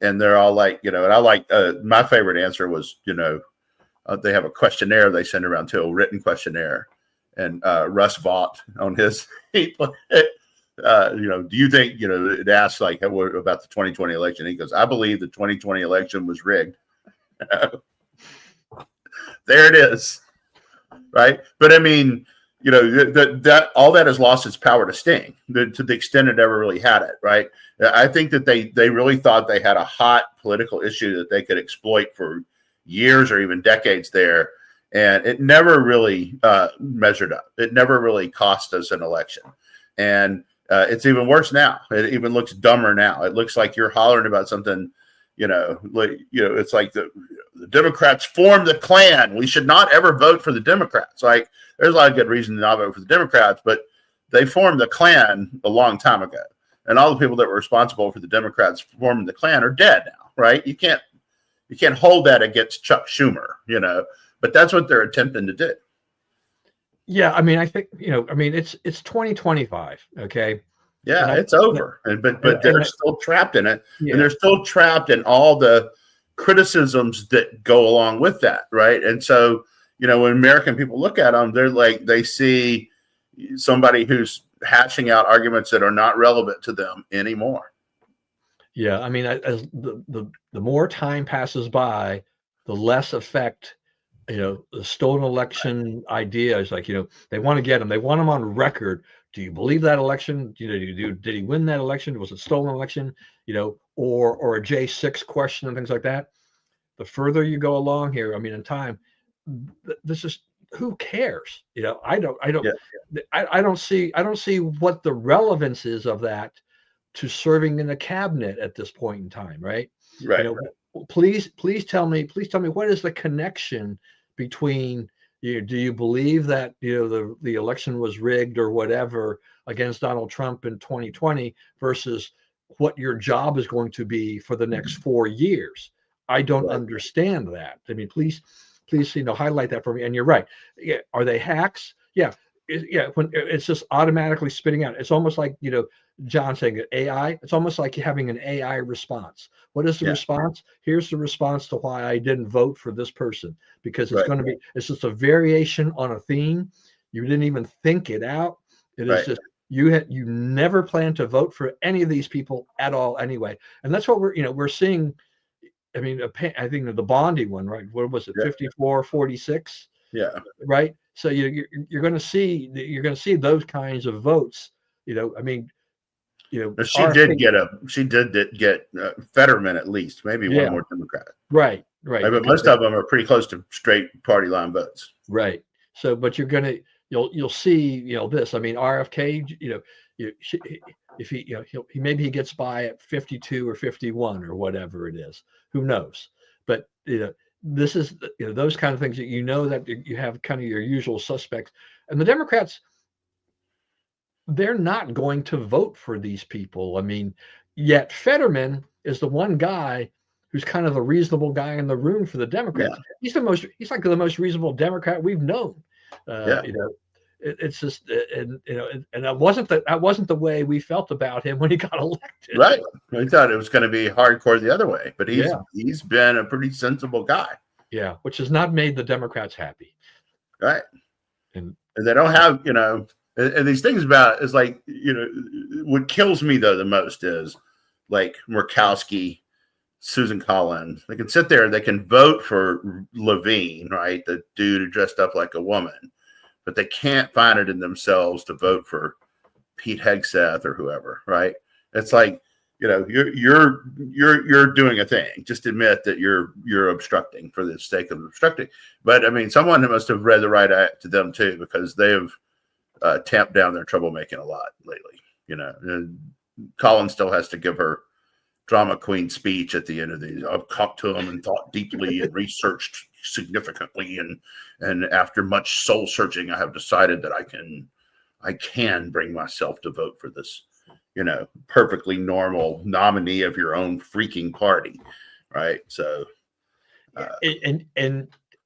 And they're all like, and I like, my favorite answer was, they have a questionnaire they send around to, a written questionnaire. And Russ Vaught on his, do you think, it asks like about the 2020 election? He goes, I believe the 2020 election was rigged. There it is. Right. But I mean, that all that has lost its power to sting to the extent it ever really had it. Right. I think that they really thought they had a hot political issue that they could exploit for years or even decades there. And it never really measured up. It never really cost us an election. And it's even worse now. It even looks dumber now. It looks like you're hollering about something, it's like the Democrats formed the Klan. We should not ever vote for the Democrats. Like, there's a lot of good reason to not vote for the Democrats, but they formed the Klan a long time ago. And all the people that were responsible for the Democrats forming the Klan are dead now, right? You can't hold that against Chuck Schumer, but that's what they're attempting to do. Yeah, I mean, I think it's 2025. Okay. Yeah, it's over, but they're still trapped in it, and they're still trapped in all the criticisms that go along with that, right? And so, when American people look at them, they're like, they see somebody who's hashing out arguments that are not relevant to them anymore. Yeah, I mean, as the more time passes by, the less effect. The stolen election idea is like, they want to get him. They want him on record. Do you believe that election? Did he win that election? Was it stolen election? Or a J6 question and things like that. The further you go along here, I mean, in time, this is, who cares? I don't see what the relevance is of that to serving in the cabinet at this point in time, right? Right. Please tell me what is the connection between do you believe that the election was rigged or whatever against Donald Trump in 2020 versus what your job is going to be for the next 4 years? I don't Right. understand that. I mean, please, highlight that for me. And you're right. Yeah, are they hacks? Yeah, yeah. When it's just automatically spitting out, it's almost like John saying AI. It's almost like you're having an AI response. What is the Yeah. response? Here's the response to why I didn't vote for this person, because it's Right. going to be. It's just a variation on a theme. You didn't even think it out. It is Right. just you never planned to vote for any of these people at all anyway, and that's what we're seeing. I mean, I think the Bondi one, right? What was it, Yeah. 54-46, Yeah. right? So you're going to see those kinds of votes. I mean, But she did RFK, get Fetterman at least, maybe one yeah, more Democrat. right, But because most of them are pretty close to straight party line votes. right. So, but you'll see, this. I mean, RFK, if maybe he gets by at 52 or 51 or whatever it is, who knows? But this is those kind of things that that you have kind of your usual suspects, and the Democrats, they're not going to vote for these people. I mean, yet Fetterman is the one guy who's kind of the reasonable guy in the room for the Yeah. Democrats. He's like the most reasonable Democrat we've known. Yeah. It's just, and that wasn't the way we felt about him when he got elected. Right. I thought it was going to be hardcore the other way, but Yeah, he's been a pretty sensible guy. yeah, which has not made the Democrats happy. Right. And And they don't have, and these things about is like, what kills me though the most is like Murkowski, Susan Collins. They can sit there, they can vote for Levine, right? The dude who dressed up like a woman, but they can't find it in themselves to vote for Pete Hegseth or whoever, right? It's like, you're doing a thing. Just admit that you're obstructing for the sake of obstructing. But I mean, someone must have read the right act to them too, because they have tamped down their troublemaking a lot lately. And Collins still has to give her drama queen speech at the end of these. I've talked to him and thought deeply and researched significantly, and after much soul searching, I have decided that I can bring myself to vote for this, perfectly normal nominee of your own freaking party, right? So, and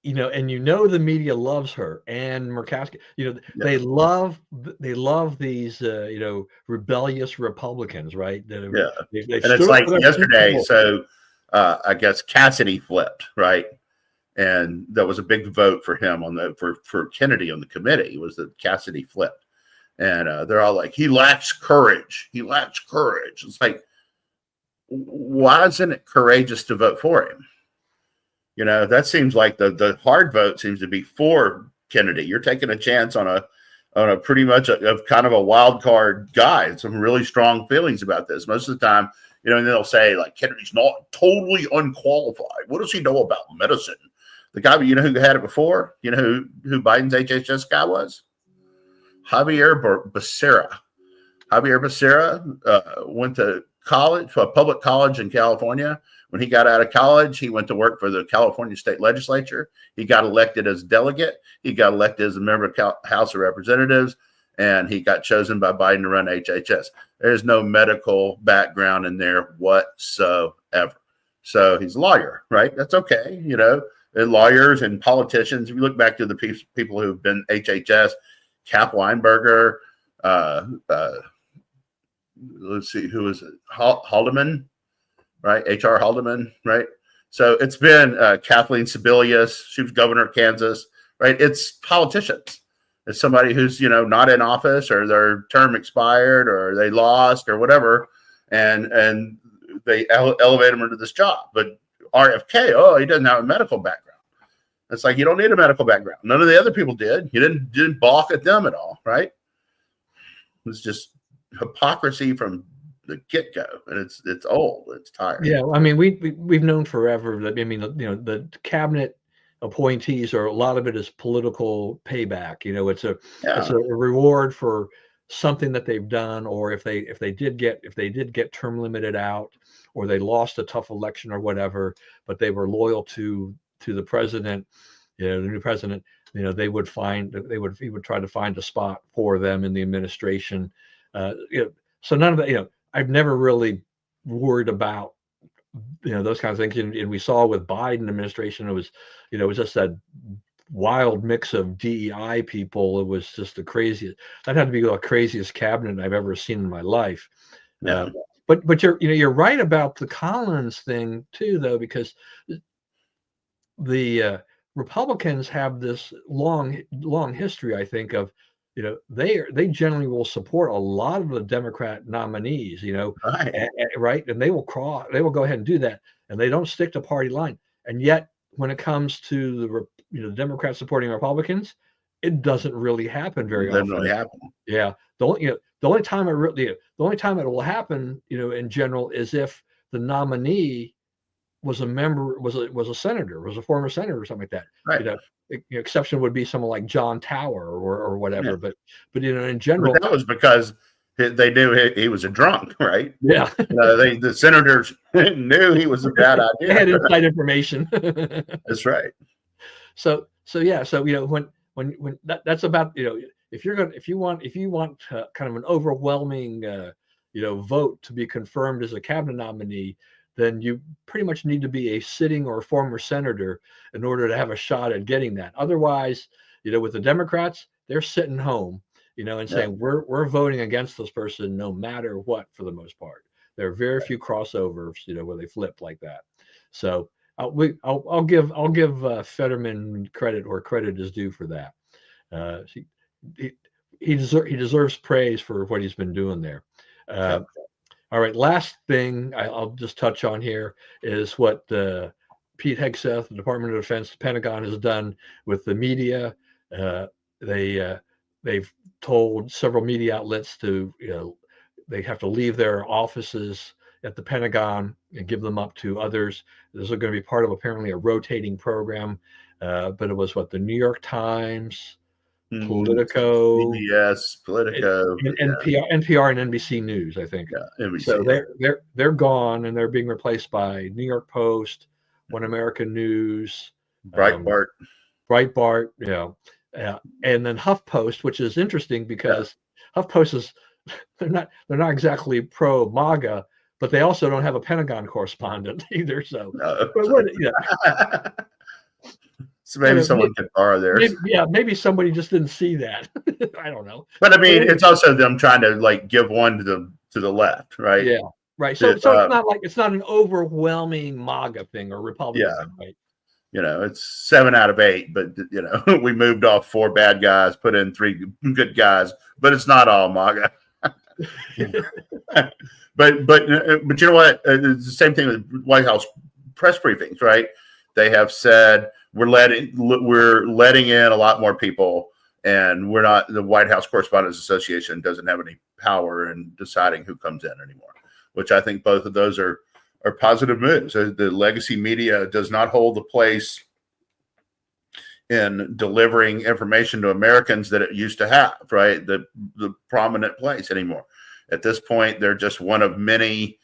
the media loves her and Murkowski. They love these rebellious Republicans, right? Yeah, They and it's stood up like for their yesterday. principles. So, I guess Cassidy flipped, right? And there was a big vote for him for Kennedy on the committee. Was that Cassidy flipped? And they're all like, he lacks courage. He lacks courage. It's like, why isn't it courageous to vote for him? That seems like the hard vote seems to be for Kennedy. You're taking a chance on a pretty much a kind of a wild card guy. Some really strong feelings about this. Most of the time, and they'll say like Kennedy's not totally unqualified. What does he know about medicine? The guy, who had it before? Who Biden's HHS guy was? Javier Becerra. Javier Becerra went to college, a public college in California. When he got out of college, he went to work for the California state legislature. He got elected as delegate. He got elected as a member of House of Representatives, and he got chosen by Biden to run HHS. There's no medical background in there whatsoever. So he's a lawyer, right? That's okay. And lawyers and politicians, if you look back to the people who've been HHS, Cap Weinberger, let's see, who is it? Haldeman, right? H.R. Haldeman, right? So it's been Kathleen Sebelius. She was governor of Kansas, right? It's politicians. It's somebody who's, not in office, or their term expired, or they lost, or whatever, and they elevate them into this job. But RFK, he doesn't have a medical background. It's like, you don't need a medical background. None of the other people did. You didn't balk at them at all, right? It's just hypocrisy from the get-go, and it's old. It's tired. Yeah, I mean, we've known forever that, the cabinet appointees, or a lot of it is political payback. It's a reward for something that they've done, or if they did get term limited out, or they lost a tough election or whatever, but they were loyal to the president, the new president. He would try to find a spot for them in the administration. So none of that. I've never really worried about those kinds of things. And we saw with Biden administration, it was just that wild mix of DEI people. It was just the craziest. That had to be the craziest cabinet I've ever seen in my life. Yeah. But you're right about the Collins thing too, though, because the Republicans have this long history, I think, of they generally will support a lot of the Democrat nominees, Right. right, and they will go ahead and do that, and they don't stick to party line. And yet, when it comes to the Democrats supporting Republicans, it doesn't really happen very Doesn't often. really happen. Yeah, the only time it will happen, in general, is if the nominee was a member, was a senator, was a former senator or something like that. Right. Exception would be someone like John Tower or whatever. Yeah. But in general, But that was because they knew he was a drunk, right? yeah, The senators knew he was a bad idea. they had inside information. That's right. So yeah, so when that's about, if you want kind of an overwhelming vote to be confirmed as a cabinet nominee, then you pretty much need to be a sitting or former senator in order to have a shot at getting that. Otherwise, with the Democrats, they're sitting home, and saying we're voting against this person no matter what, for the most part. There are very few crossovers, where they flip like that. So I'll give Fetterman credit where credit is due for that. He deserves praise for what he's been doing there. All right, last thing I'll just touch on here is what Pete Hegseth, the Department of Defense, the Pentagon, has done with the media. They've told several media outlets to, they have to leave their offices at the Pentagon and give them up to others. This is going to be part of apparently a rotating program, but it was the New York Times, Politico, CBS, Politico, NPR, and NBC News, I think. Yeah, NBC, so they're gone, and they're being replaced by New York Post, One American News, Breitbart, and then HuffPost, which is interesting because HuffPost is they're not exactly pro MAGA, but they also don't have a Pentagon correspondent either. So, so maybe someone could borrow theirs. Maybe somebody just didn't see that. I don't know. But I mean, it's also them trying to give one to the left, right? Yeah, right. So it's not an overwhelming MAGA thing or Republican, right? It's 7 out of 8, but we moved off 4 bad guys, put in 3 good guys, but it's not all MAGA. but you know what? It's the same thing with White House press briefings, right? They have said we're letting in a lot more people, and we're not. The White House Correspondents Association doesn't have any power in deciding who comes in anymore, which I think both of those are positive moves. The legacy media does not hold the place in delivering information to Americans that it used to have, right? The prominent place anymore. At this point, they're just one of many,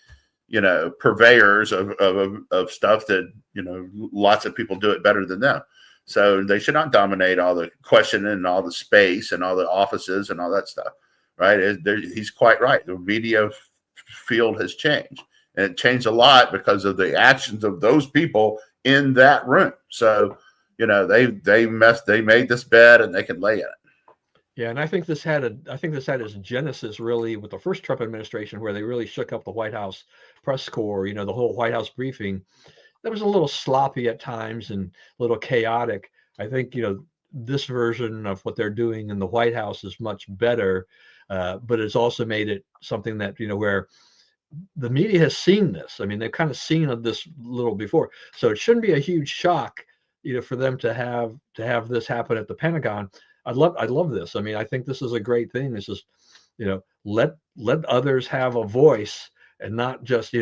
purveyors of stuff that, lots of people do it better than them. So they should not dominate all the questioning and all the space and all the offices and all that stuff, right? He's quite right. The media field has changed, and it changed a lot because of the actions of those people in that room. So, they made this bed and they can lay in it. Yeah, and I think this had its genesis really with the first Trump administration, where they really shook up the White House press corps. The whole White House briefing, that was a little sloppy at times and a little chaotic. I think this version of what they're doing in the White House is much better, but it's also made it something that where the media has seen this. I mean, they've kind of seen this little before, so it shouldn't be a huge shock, for them to have this happen at the Pentagon. I love this. I mean, I think this is a great thing. This is, let others have a voice, and not just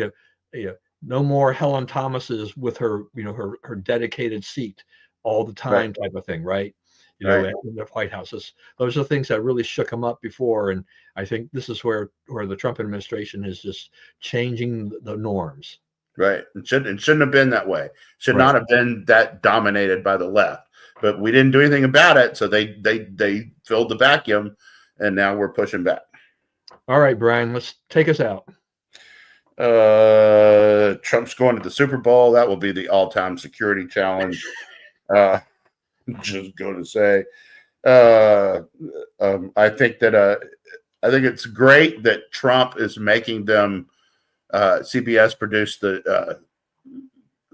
no more Helen Thomas's with her her dedicated seat all the time type of thing, right? In the White House. Those are things that really shook them up before, and I think this is where the Trump administration is just changing the norms. Right. It shouldn't have been that way. Should not have been that dominated by the left. But we didn't do anything about it, so they filled the vacuum, and now we're pushing back. All right, Brian, let's take us out. Trump's going to the Super Bowl. That will be the all-time security challenge. Just going to say, I think that I think it's great that Trump is making them. CBS produced the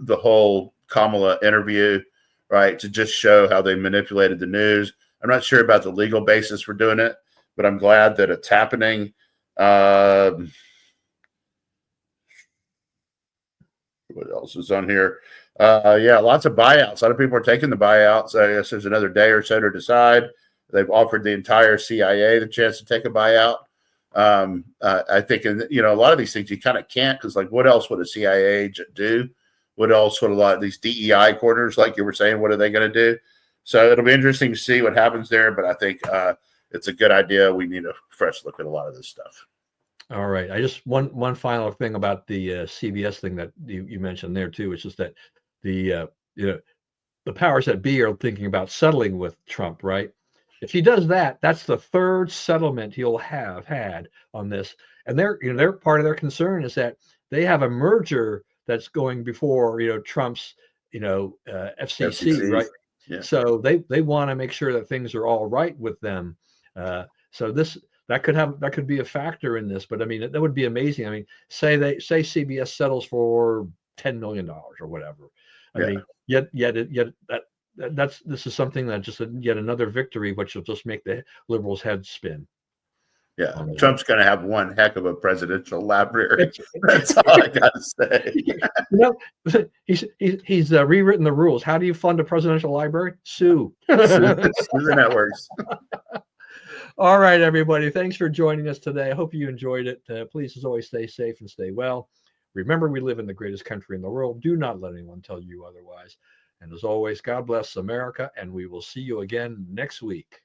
whole Kamala interview, right, to just show how they manipulated the news. I'm not sure about the legal basis for doing it, but I'm glad that it's happening. What else is on here? Yeah, lots of buyouts. A lot of people are taking the buyouts. I guess there's another day or so to decide. They've offered the entire CIA the chance to take a buyout. I think, a lot of these things you kind of can't, because like, what else would a CIA agent do? What else would a lot of these DEI coordinators, like you were saying, what are they going to do? So it'll be interesting to see what happens there. But I think it's a good idea. We need a fresh look at a lot of this stuff. All right. I just one final thing about the CBS thing that you mentioned there too, which is that the the powers that be are thinking about settling with Trump, right? If he does that, that's the third settlement he'll have had on this. And their part of their concern is that they have a merger that's going before Trump's FCC, right? Yeah. So they want to make sure that things are all right with them. So that could be a factor in this. But I mean, that would be amazing. I mean, say CBS settles for $10 million or whatever. I mean, yet this is something that just yet another victory, which will just make the liberals' heads spin. Yeah, Trump's going to have one heck of a presidential library. That's all I got to say. He's rewritten the rules. How do you fund a presidential library? Sue. Sue the networks. All right, everybody. Thanks for joining us today. I hope you enjoyed it. Please, as always, stay safe and stay well. Remember, we live in the greatest country in the world. Do not let anyone tell you otherwise. And as always, God bless America, and we will see you again next week.